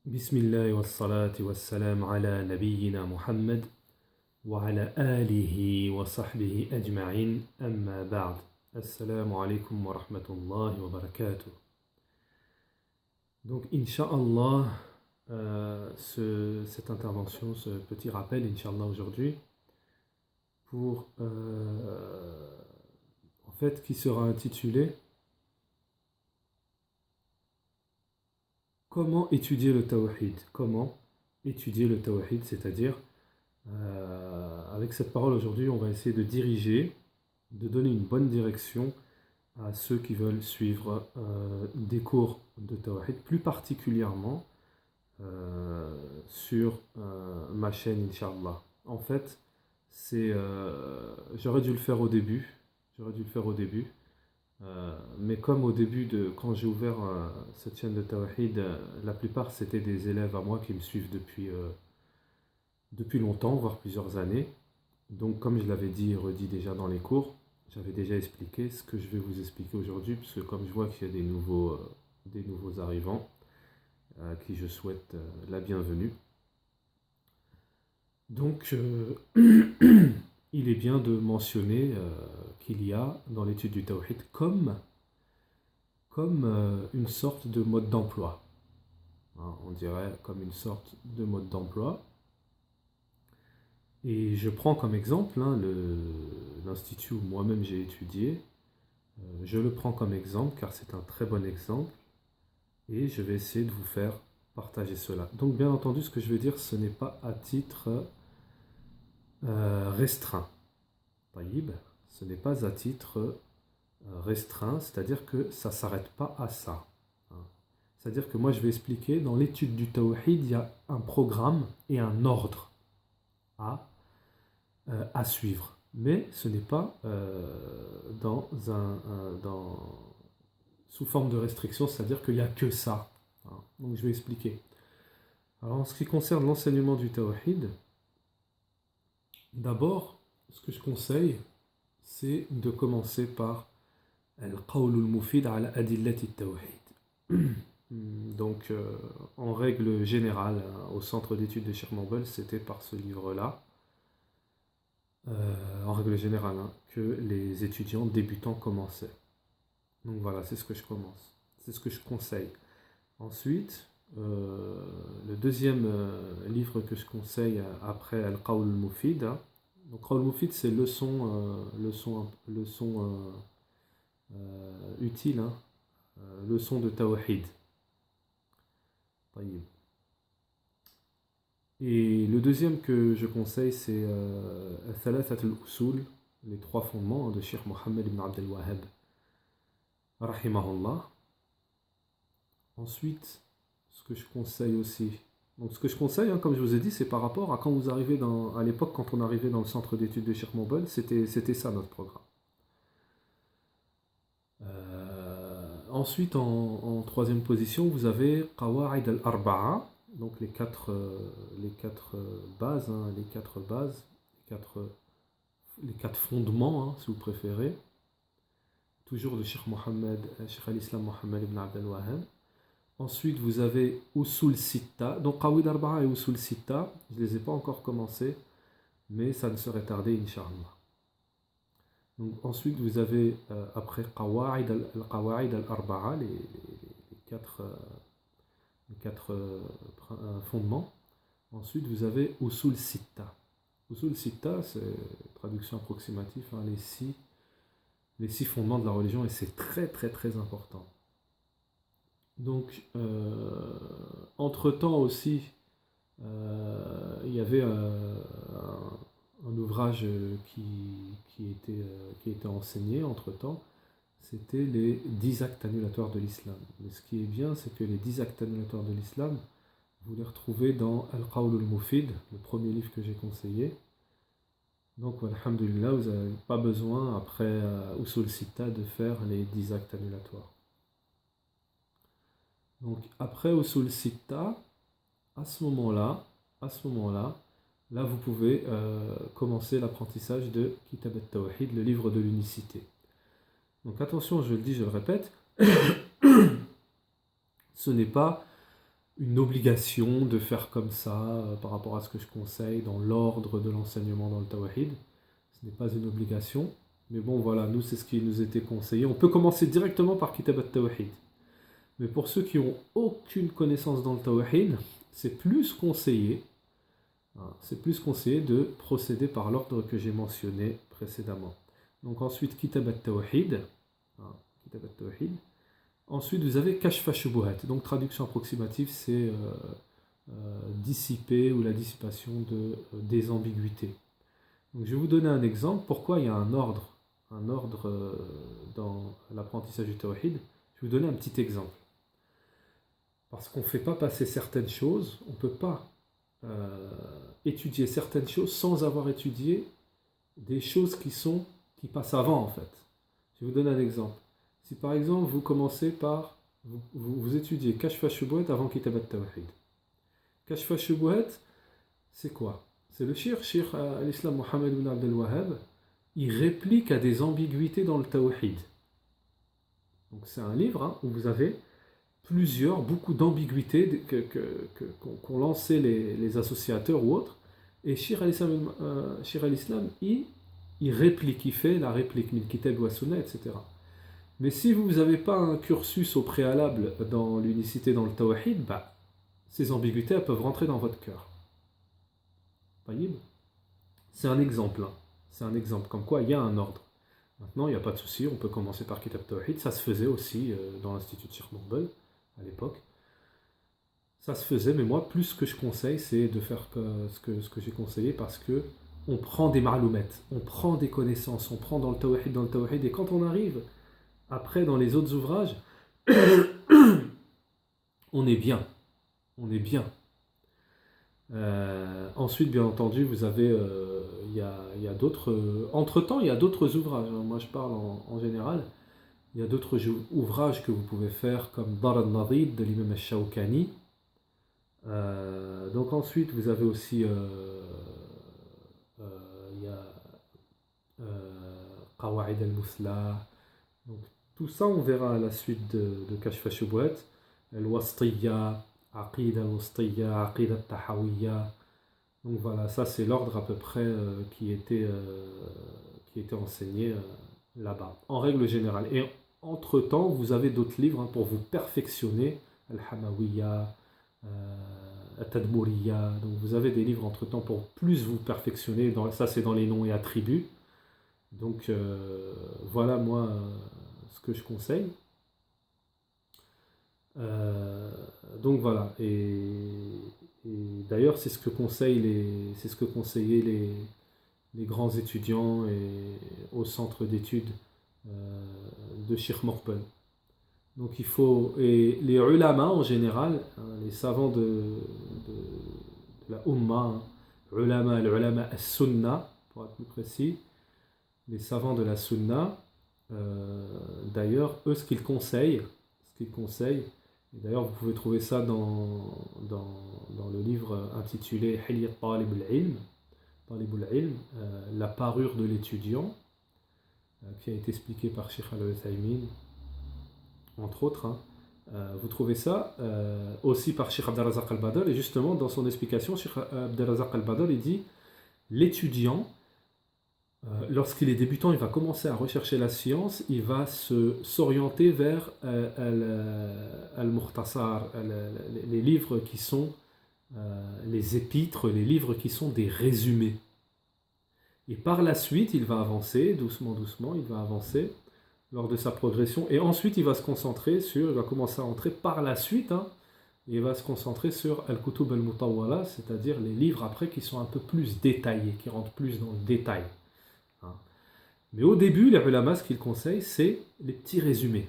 بسم الله والصلاة والسلام على نبينا محمد وعلى آله وصحبه أجمعين أما بعد السلام عليكم ورحمة الله وبركاته. Donc Inch'Allah, cette intervention, ce petit rappel Inch'Allah aujourd'hui pour en fait qui sera intitulé Comment étudier le tawhid? Comment étudier le tawhid? C'est-à-dire, avec cette parole aujourd'hui, on va essayer de diriger, de donner une bonne direction à ceux qui veulent suivre des cours de tawhid, plus particulièrement sur ma chaîne, Inch'Allah. En fait, j'aurais dû le faire au début, mais comme au début, quand j'ai ouvert cette chaîne de Tawhid, la plupart c'était des élèves à moi qui me suivent depuis longtemps, voire plusieurs années. Donc comme je l'avais dit et redit déjà dans les cours, j'avais déjà expliqué ce que je vais vous expliquer aujourd'hui, puisque comme je vois qu'il y a des nouveaux arrivants, à qui je souhaite la bienvenue. Donc il est bien de mentionner qu'il y a dans l'étude du Tawhid comme une sorte de mode d'emploi. On dirait comme une sorte de mode d'emploi. Et je prends comme exemple l'institut où moi-même j'ai étudié. Je le prends comme exemple car c'est un très bon exemple. Et je vais essayer de vous faire partager cela. Donc bien entendu, ce que je veux dire, ce n'est pas à titre restreint. Taïb, ce n'est pas à titre restreint, c'est-à-dire que ça ne s'arrête pas à ça. C'est-à-dire que moi je vais expliquer, dans l'étude du tawhid, il y a un programme et un ordre à suivre. Mais ce n'est pas sous forme de restriction, c'est-à-dire qu'il n'y a que ça. Donc je vais expliquer. Alors en ce qui concerne l'enseignement du tawhid, d'abord, ce que je conseille, c'est de commencer par al-qawl al-mufid ala adillati al-tawhid. Donc, en règle générale, au centre d'études de Cheikh Mou'bel, c'était par ce livre-là, en règle générale, que les étudiants débutants commençaient. Donc voilà, c'est ce que je commence, c'est ce que je conseille. Ensuite, le deuxième livre que je conseille après Al-Qawl al-Mufid, donc Qawl al-Mufid, c'est leçon utile, leçon de Tawhid. Et le deuxième que je conseille, c'est Thalathat al-Usul, les trois fondements de Cheikh Mohammed ibn Abdel Wahhab, rahimahullah. Ensuite, ce que je conseille aussi, donc ce que je conseille, comme je vous ai dit, c'est par rapport à quand vous arrivez à l'époque, quand on arrivait dans le centre d'études de Cheikh Mou'bel, c'était ça notre programme. Ensuite, en troisième position, vous avez Qawa'id al-Arba'a, donc les quatre bases, les quatre fondements, si vous préférez, toujours de Cheikh al-Islam Mohammed ibn Abdel Wahhab. Ensuite, vous avez Usul Sitta. Donc, Qawa'id al-Arba'a et Usul Sitta, je ne les ai pas encore commencés, mais ça ne serait tardé, Inch'Allah. Donc, ensuite, vous avez, après Qawa'id al-Arba'a, les quatre fondements. Ensuite, vous avez Usul Sitta. Usul Sitta, c'est traduction approximative, les six fondements de la religion, et c'est très très très important. Donc, entre-temps aussi, il y avait un ouvrage qui était enseigné entre-temps, c'était les 10 actes annulatoires de l'islam. Mais ce qui est bien, c'est que les 10 actes annulatoires de l'islam, vous les retrouvez dans Al-Qawl al-Mufid, le premier livre que j'ai conseillé. Donc, alhamdulillah, vous n'avez pas besoin, après Usul Sitta, de faire les 10 actes annulatoires. Donc, après Usul Sitta, à ce moment-là, là vous pouvez commencer l'apprentissage de Kitab al-Tawhid, le livre de l'unicité. Donc attention, je le dis, je le répète, ce n'est pas une obligation de faire comme ça par rapport à ce que je conseille dans l'ordre de l'enseignement dans le Tawhid. Ce n'est pas une obligation. Mais bon, voilà, nous, c'est ce qui nous était conseillé. On peut commencer directement par Kitab al-Tawhid. Mais pour ceux qui n'ont aucune connaissance dans le Tawhid, c'est plus conseillé de procéder par l'ordre que j'ai mentionné précédemment. Donc ensuite, Kitab al-Tawhid. Kitab al-Tawhid. Ensuite, vous avez Kashfa Shubuhat. Donc traduction approximative, c'est dissiper ou la dissipation des ambiguïtés. Donc, je vais vous donner un exemple. Pourquoi il y a un ordre dans l'apprentissage du Tawhid. Je vais vous donner un petit exemple. Parce qu'on ne fait pas passer certaines choses, on ne peut pas étudier certaines choses sans avoir étudié des choses qui passent avant en fait. Je vais vous donner un exemple. Si par exemple vous commencez par, vous étudiez Kashfa Shubuhat avant Kitab al-Tawhid. Kashfa Shubuhat, c'est quoi? C'est le Cheikh al-Islam Mohammed ibn Abdel Wahhab. Il réplique à des ambiguïtés dans le Tawhid. Donc c'est un livre où vous avez beaucoup d'ambiguïtés qu'ont lancé les associateurs ou autres. Et Cheikh al-Islam, il réplique, il fait la réplique, min kitab wa sunnah, etc. Mais si vous n'avez pas un cursus au préalable dans l'unicité dans le Tawhid, ces ambiguïtés elles peuvent rentrer dans votre cœur. C'est un exemple. C'est un exemple, comme quoi il y a un ordre. Maintenant, il n'y a pas de souci, on peut commencer par Kitab Tawhid. Ça se faisait aussi dans l'Institut de Cheikh Mourbel, à l'époque. Ça se faisait, mais moi, plus ce que je conseille, c'est de faire ce que j'ai conseillé, parce que on prend des maloumettes, on prend des connaissances, on prend dans le Tawhid, et quand on arrive, après, dans les autres ouvrages, on est bien. On est bien. Ensuite, bien entendu, vous avez, il y a d'autres. Entre-temps, il y a d'autres ouvrages. Moi, je parle en général. Il y a d'autres ouvrages que vous pouvez faire, comme Dar al-Nadid de l'imam al-Shawkani. Donc ensuite, vous avez aussi, il y a Qawa'id al-Musla. Donc tout ça, on verra à la suite de Kashfa Shubuhat. Al-Wastiyya, Aqida al-Wastiyya, Aqida al-Tahawiyya. Donc voilà, ça c'est l'ordre à peu près qui était enseigné là-bas, en règle générale. Et entre-temps, vous avez d'autres livres pour vous perfectionner, Al-Hamawiyya, At-Tadmuriyya. Donc vous avez des livres entre-temps pour plus vous perfectionner. Ça c'est dans les noms et attributs. Donc voilà moi ce que je conseille. Donc voilà, et d'ailleurs c'est ce que conseillaient les grands étudiants au centre d'études de Cheikh Mourbel. Donc il faut, et les ulama en général, les savants de la Ummah, l'ulama as-Sunnah, pour être plus précis, les savants de la Sunna, d'ailleurs, eux, ce qu'ils conseillent, et d'ailleurs vous pouvez trouver ça dans le livre intitulé Hilyat Talib al-Ilm, la parure de l'étudiant, qui a été expliqué par Cheikh Al-Uthaymin, entre autres. Vous trouvez ça aussi par Cheikh Abdelrazak al-Badr, et justement dans son explication, Cheikh Abdelrazak al-Badr il dit lorsqu'il est débutant, il va commencer à rechercher la science, il va s'orienter vers Al-Mukhtasar, les livres qui sont les épîtres, les livres qui sont des résumés. Et par la suite, il va avancer, doucement, il va avancer lors de sa progression, et ensuite il va se concentrer il va commencer à entrer par la suite, il va se concentrer sur Al-Kutub al-Mutawwala, c'est-à-dire les livres après qui sont un peu plus détaillés, qui rentrent plus dans le détail. Mais au début, les ulama, ce qu'ils conseillent, c'est les petits résumés.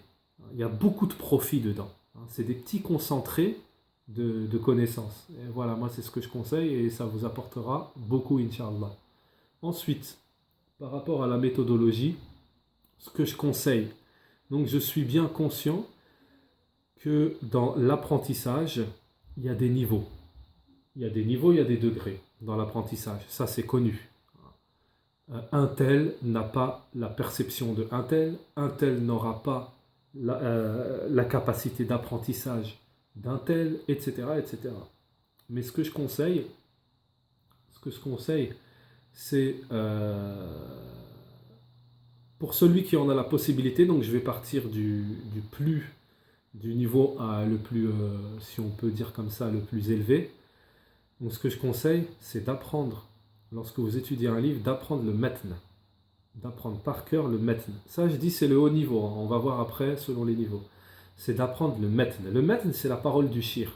Il y a beaucoup de profit dedans. C'est des petits concentrés de connaissances. Et voilà, moi, c'est ce que je conseille et ça vous apportera beaucoup, Inch'Allah. Ensuite, par rapport à la méthodologie, ce que je conseille, donc je suis bien conscient que dans l'apprentissage, il y a des niveaux. Il y a des niveaux, il y a des degrés dans l'apprentissage. Ça, c'est connu. Un tel n'a pas la perception de un tel n'aura pas la capacité d'apprentissage d'un tel, etc., etc. Mais ce que je conseille, c'est pour celui qui en a la possibilité, donc je vais partir du niveau le plus, si on peut dire comme ça, le plus élevé. Donc ce que je conseille, c'est d'apprendre, lorsque vous étudiez un livre, d'apprendre le matn, d'apprendre par cœur le matn. Ça, je dis, c'est le haut niveau, hein. On va voir après selon les niveaux. C'est d'apprendre le matn. Le matn, c'est la parole du shir.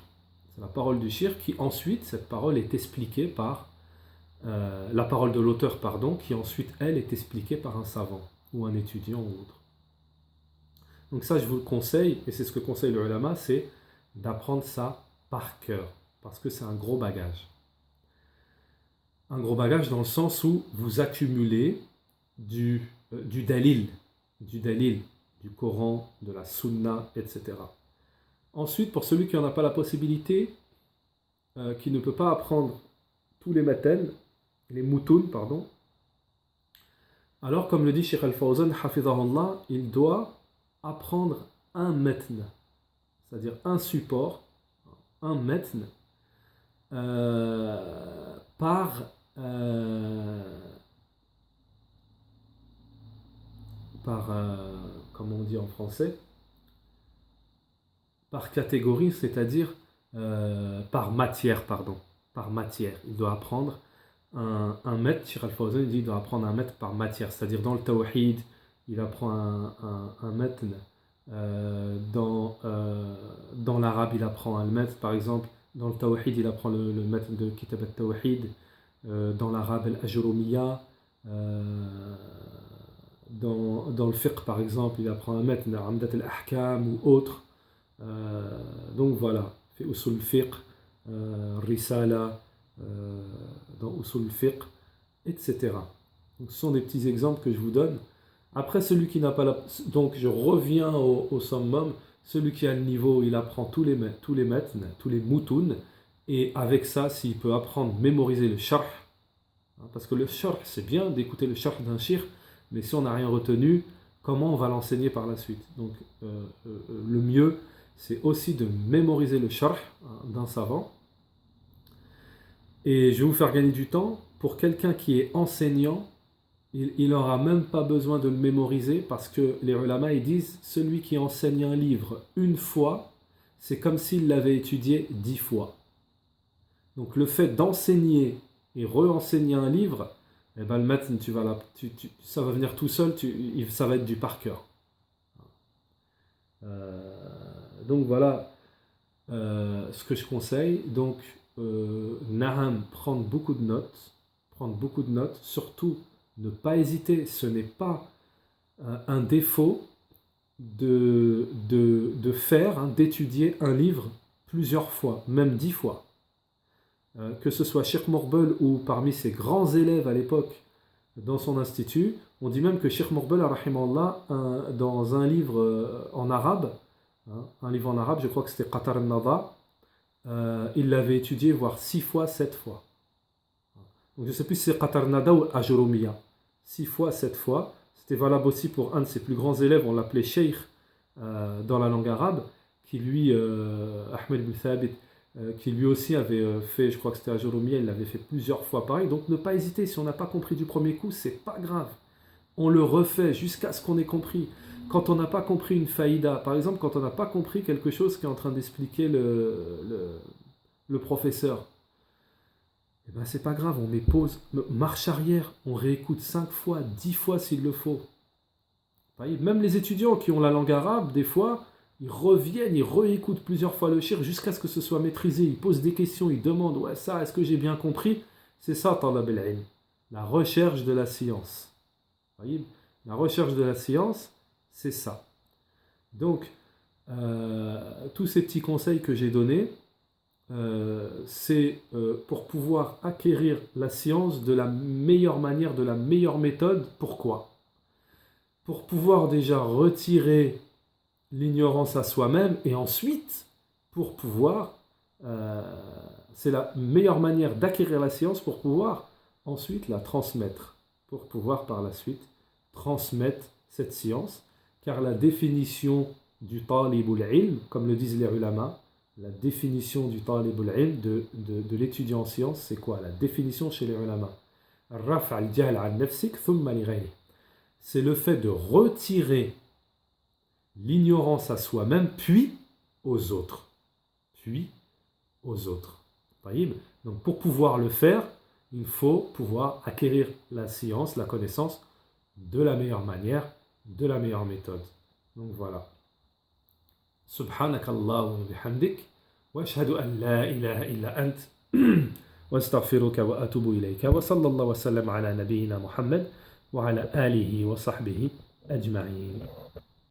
C'est la parole du shir qui ensuite, cette parole est expliquée par la parole de l'auteur, pardon, qui ensuite, elle, est expliquée par un savant ou un étudiant ou autre. Donc ça, je vous le conseille, et c'est ce que conseille le ulama, c'est d'apprendre ça par cœur, parce que c'est un gros bagage. Un gros bagage dans le sens où vous accumulez du dalil, du Coran, de la Sunna, etc. Ensuite, pour celui qui n'en a pas la possibilité, qui ne peut pas apprendre tous les matins, les moutoun, pardon, alors comme le dit Cheikh Al-Fawzan, hafidhahullah, il doit apprendre un matn, c'est-à-dire un support, un matn, par comment on dit en français, par catégorie, c'est-à-dire par matière, pardon, par matière. Il doit apprendre un maître, Cheikh Al-Fawzan dit, il doit apprendre un maître par matière, c'est-à-dire dans le tawhid, il apprend un maître, dans l'arabe, il apprend un maître, par exemple, dans le tawhid, il apprend le maître de Kitab al-Tawhid, dans l'arabe, al-Ajurumiyya, dans le fiqh, par exemple, il apprend un maître, Amdat al-Ahkam ou autre. Donc voilà, fait usul fiqh, risala, dans usul fiqh, etc. Donc ce sont des petits exemples que je vous donne. Après, celui qui n'a pas la... Donc je reviens au summum. Celui qui a le niveau, il apprend tous les matn, tous les moutoun, et avec ça, s'il peut apprendre, mémoriser le sharh, parce que le sharh, c'est bien d'écouter le sharh d'un shir, mais si on n'a rien retenu, comment on va l'enseigner par la suite? Donc le mieux, c'est aussi de mémoriser le sharh d'un savant. Et je vais vous faire gagner du temps. Pour quelqu'un qui est enseignant, il n'aura même pas besoin de le mémoriser, parce que les ulama ils disent, celui qui enseigne un livre une fois, c'est comme s'il l'avait étudié 10 fois. Donc le fait d'enseigner et re-enseigner un livre, eh ben, le matin, ça va venir tout seul, ça va être du par cœur. Donc voilà ce que je conseille. Donc, Naham, prendre beaucoup de notes, surtout ne pas hésiter, ce n'est pas un défaut de faire, d'étudier un livre plusieurs fois, même 10 fois. Que ce soit Cheikh Mourbel ou parmi ses grands élèves à l'époque dans son institut, on dit même que Cheikh Mourbel, rahimallah, dans un livre en arabe, je crois que c'était Qatar al-Nada, il l'avait étudié voire 6 fois, 7 fois. Donc je ne sais plus si c'est Qatar al-Nada ou Ajurumiyya. 6 fois, 7 fois. C'était valable aussi pour un de ses plus grands élèves, on l'appelait Sheikh dans la langue arabe, qui lui, Ahmed bin Thabit, qui lui aussi avait fait, je crois que c'était à Ajurumiyya, il l'avait fait plusieurs fois pareil. Donc ne pas hésiter, si on n'a pas compris du premier coup, c'est pas grave. On le refait jusqu'à ce qu'on ait compris. Quand on n'a pas compris une faïda, par exemple, quand on n'a pas compris quelque chose qu'est en train d'expliquer le professeur, eh ben c'est pas grave, on met pause, marche arrière, on réécoute 5 fois, 10 fois s'il le faut. Même les étudiants qui ont la langue arabe, des fois, ils reviennent, ils réécoutent plusieurs fois le shir jusqu'à ce que ce soit maîtrisé. Ils posent des questions, ils demandent, ouais, ça, est-ce que j'ai bien compris? C'est ça, talab al-ilm, la recherche de la science. La recherche de la science, c'est ça. Donc, tous ces petits conseils que j'ai donnés, c'est pour pouvoir acquérir la science de la meilleure manière, de la meilleure méthode. Pourquoi? Pour pouvoir déjà retirer l'ignorance à soi-même, et ensuite, pour pouvoir, c'est la meilleure manière d'acquérir la science pour pouvoir ensuite la transmettre, pour pouvoir par la suite transmettre cette science, car la définition du talibul ilm, comme le disent les ulama, La définition du talib al-ilm, de l'étudiant en sciences, c'est quoi? La définition chez les ulama. Raf' al-jahl an nafsik thumma li ghayrik. C'est le fait de retirer l'ignorance à soi-même, puis aux autres. Puis aux autres. Donc pour pouvoir le faire, il faut pouvoir acquérir la science, la connaissance de la meilleure manière, de la meilleure méthode. Donc voilà. Subhanakallah wa bihamdik wa ashhadu an la ilaha illa ant wa astaghfiruka wa atubu ilayka wa sallallahu wa sallam ala nabiyyina Muhammad wa ala alihi wa sahbihi ajma'in.